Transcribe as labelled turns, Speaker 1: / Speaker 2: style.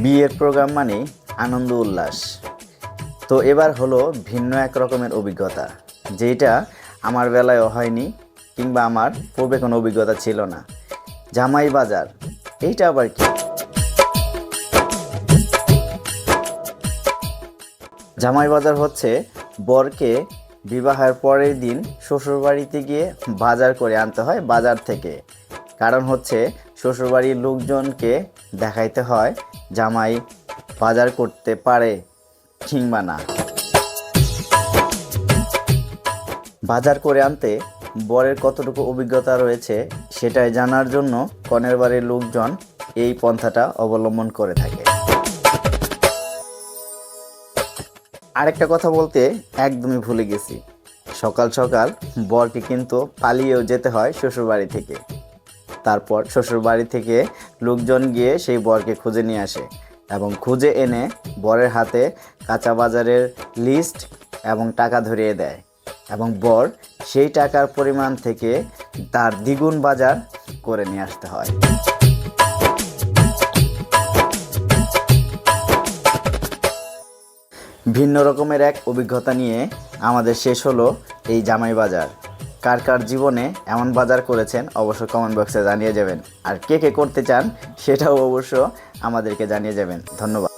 Speaker 1: বিয়ের প্রোগ্রাম মানেই আনন্দ উল্লাস। তো এবার হলো ভিন্ন এক রকমের অভিজ্ঞতা, যেটা আমার বেলায়ও হয়নি কিংবা আমার পূর্বে কোনো অভিজ্ঞতা ছিল না। জামাই বাজার, এইটা আবার কি? জামাই বাজার হচ্ছে বরকে বিবাহের পরের দিন শ্বশুরবাড়িতে গিয়ে বাজার করে আনতে হয় বাজার থেকে। কারণ হচ্ছে শ্বশুরবাড়ির লোকজনকে দেখাইতে হয় জামাই বাজার করতে পারে কিংবা না। বাজার করে আনতে বরের কতটুকু অভিজ্ঞতা রয়েছে সেটাই জানার জন্য কনের বাড়ির লোকজন এই পন্থাটা অবলম্বন করে থাকে। আরেকটা কথা বলতে একদমই ভুলে গেছি, সকাল সকাল বরকে কিন্তু পালিয়েও যেতে হয় শ্বশুরবাড়ি থেকে। তারপর শ্বশুরবাড়ি থেকে লোকজন গিয়ে সেই বরকে খুঁজে নিয়ে আসে এবং খুঁজে এনে বরের হাতে কাঁচা বাজারের লিস্ট এবং টাকা ধরিয়ে দেয় এবং বর সেই টাকার পরিমাণ থেকে তার দ্বিগুণ বাজার করে নিয়ে আসতে হয়। ভিন্ন রকমের এক অভিজ্ঞতা নিয়ে আমাদের শেষ হলো এই জামাই বাজার। কার কার জীবনে এমন বাজার করেছেন অবশ্য কমেন্ট বক্সে জানিয়ে যাবেন, আর কে কে করতে চান সেটাও অবশ্য আমাদেরকে জানিয়ে যাবেন। ধন্যবাদ।